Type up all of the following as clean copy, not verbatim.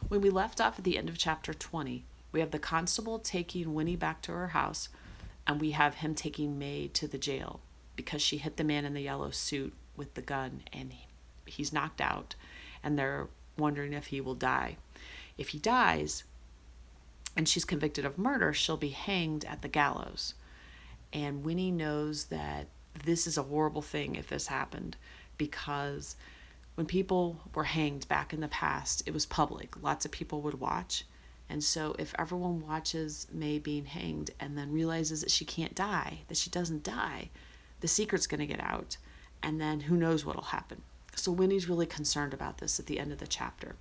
When we left off at the end of chapter 20, we have the constable taking Winnie back to her house, and we have him taking May to the jail because she hit the man in the yellow suit with the gun, and he's knocked out, and they're wondering if he will die. If he dies, and she's convicted of murder, she'll be hanged at the gallows. And Winnie knows that this is a horrible thing if this happened, because when people were hanged back in the past, it was public. Lots of people would watch. And so if everyone watches May being hanged and then realizes that she can't die, that she doesn't die, the secret's going to get out. And then who knows what'll happen. So Winnie's really concerned about this at the end of the chapter.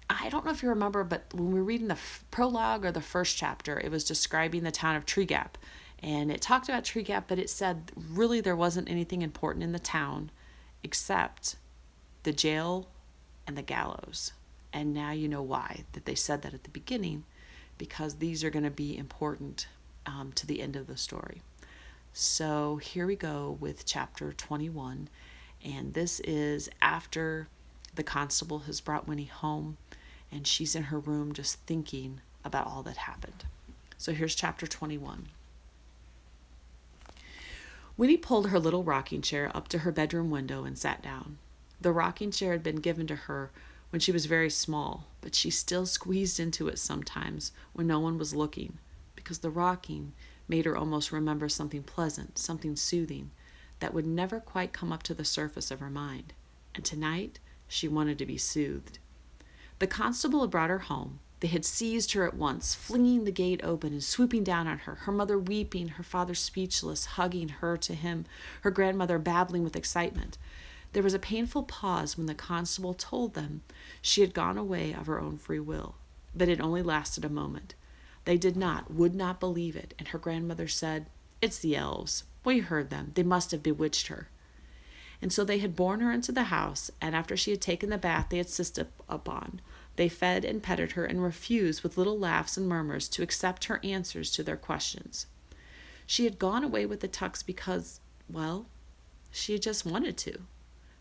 I don't know if you remember, but when we were reading the prologue or the first chapter, it was describing the town of Tree Gap. And it talked about Tree Gap, but it said really there wasn't anything important in the town except the jail and the gallows. And now you know why, that they said that at the beginning, because these are going to be important to the end of the story. So here we go with chapter 21. And this is after the constable has brought Winnie home, and she's in her room just thinking about all that happened. So here's chapter 21. Winnie pulled her little rocking chair up to her bedroom window and sat down. The rocking chair had been given to her when she was very small, but she still squeezed into it sometimes when no one was looking, because the rocking made her almost remember something pleasant, something soothing, that would never quite come up to the surface of her mind. And tonight, she wanted to be soothed. The constable had brought her home. They had seized her at once, flinging the gate open and swooping down on her, her mother weeping, her father speechless, hugging her to him, her grandmother babbling with excitement. There was a painful pause when the constable told them she had gone away of her own free will, but it only lasted a moment. They would not believe it, and her grandmother said, "It's the elves. We heard them. They must have bewitched her." And so they had borne her into the house, and after she had taken the bath they had insisted upon, they fed and petted her and refused with little laughs and murmurs to accept her answers to their questions. She had gone away with the Tucks because, well, she had just wanted to.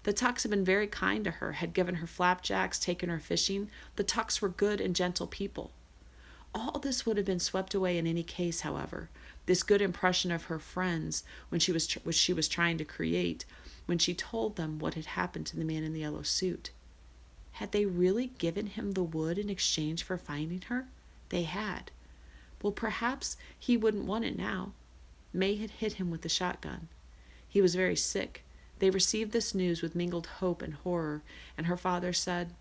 The Tucks had been very kind to her, had given her flapjacks, taken her fishing. The Tucks were good and gentle people. All this would have been swept away in any case, however, this good impression of her friends which she was trying to create, when she told them what had happened to the man in the yellow suit. Had they really given him the wood in exchange for finding her? They had. Well, perhaps he wouldn't want it now. May had hit him with the shotgun. He was very sick. They received this news with mingled hope and horror, and her father said,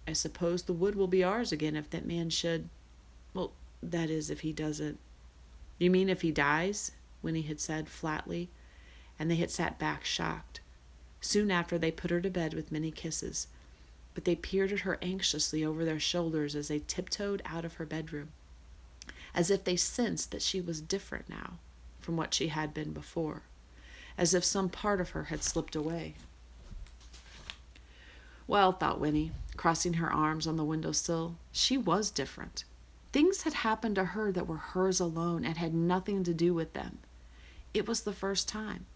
"I suppose the wood will be ours again if that man should, well, that is, if he doesn't." "You mean if he dies?" Winnie had said flatly, and they had sat back shocked. Soon after they put her to bed with many kisses, but they peered at her anxiously over their shoulders as they tiptoed out of her bedroom, as if they sensed that she was different now from what she had been before, as if some part of her had slipped away. Well, thought Winnie, crossing her arms on the windowsill, she was different. Things had happened to her that were hers alone and had nothing to do with them. It was the first time,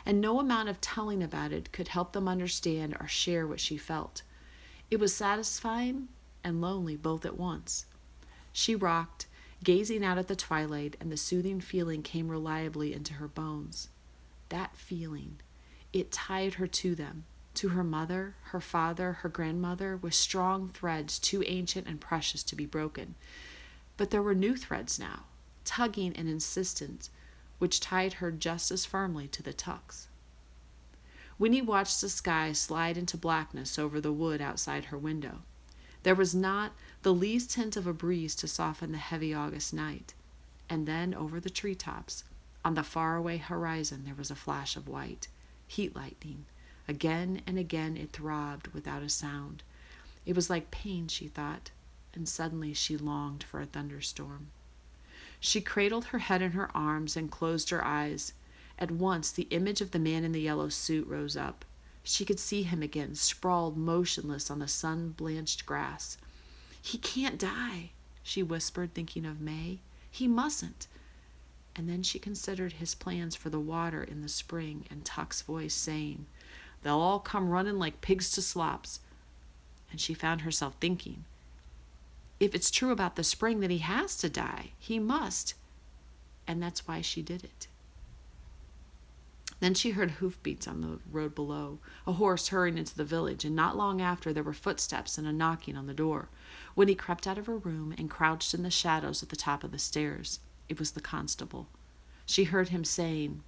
and no amount of telling about it could help them understand or share what she felt. It was satisfying and lonely both at once. She rocked, gazing out at the twilight, and the soothing feeling came reliably into her bones. That feeling, it tied her to them, to her mother, her father, her grandmother, with strong threads too ancient and precious to be broken. But there were new threads now, tugging and insistent, which tied her just as firmly to the Tucks. Winnie watched the sky slide into blackness over the wood outside her window. There was not the least hint of a breeze to soften the heavy August night. And then over the treetops, on the faraway horizon, there was a flash of white, heat lightning. Again and again it throbbed without a sound. It was like pain, she thought, and suddenly she longed for a thunderstorm. She cradled her head in her arms and closed her eyes. At once the image of the man in the yellow suit rose up. She could see him again, sprawled motionless on the sun-blanched grass. "He can't die," she whispered, thinking of May. "He mustn't." And then she considered his plans for the water in the spring, and Tuck's voice saying, "They'll all come running like pigs to slops." And she found herself thinking, If it's true about the spring, then he has to die. He must. And that's why she did it. Then she heard hoofbeats on the road below, a horse hurrying into the village, and not long after there were footsteps and a knocking on the door. Winnie crept out of her room and crouched in the shadows at the top of the stairs. It was the constable. She heard him saying,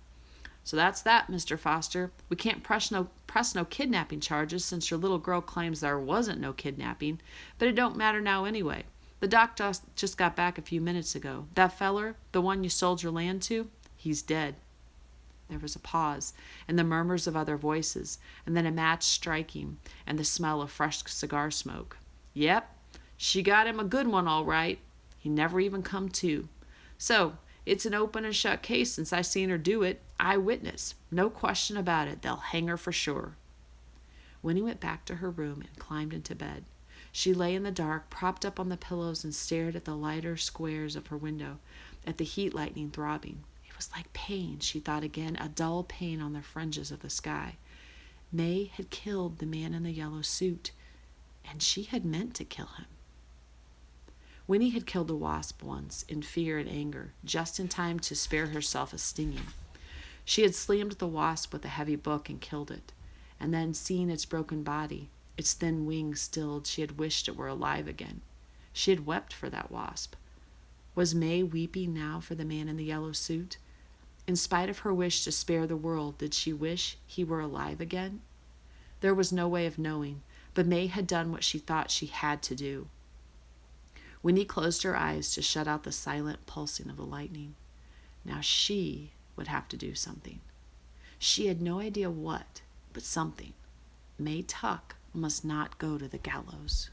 "So that's that, Mr. Foster. We can't press no kidnapping charges since your little girl claims there wasn't no kidnapping, but it don't matter now anyway. The doc just got back a few minutes ago. That feller, the one you sold your land to, he's dead." There was a pause, and the murmurs of other voices, and then a match striking, and the smell of fresh cigar smoke. "Yep, she got him a good one all right. He never even come to. So, it's an open and shut case since I seen her do it. Eyewitness. No question about it. They'll hang her for sure." Winnie went back to her room and climbed into bed. She lay in the dark, propped up on the pillows, and stared at the lighter squares of her window, at the heat lightning throbbing. It was like pain, she thought again, a dull pain on the fringes of the sky. May had killed the man in the yellow suit, and she had meant to kill him. Winnie had killed a wasp once, in fear and anger, just in time to spare herself a stinging. She had slammed the wasp with a heavy book and killed it, and then, seeing its broken body, its thin wings stilled, she had wished it were alive again. She had wept for that wasp. Was May weeping now for the man in the yellow suit? In spite of her wish to spare the world, did she wish he were alive again? There was no way of knowing, but May had done what she thought she had to do. Winnie closed her eyes to shut out the silent pulsing of the lightning. Now she would have to do something. She had no idea what, but something. May Tuck must not go to the gallows.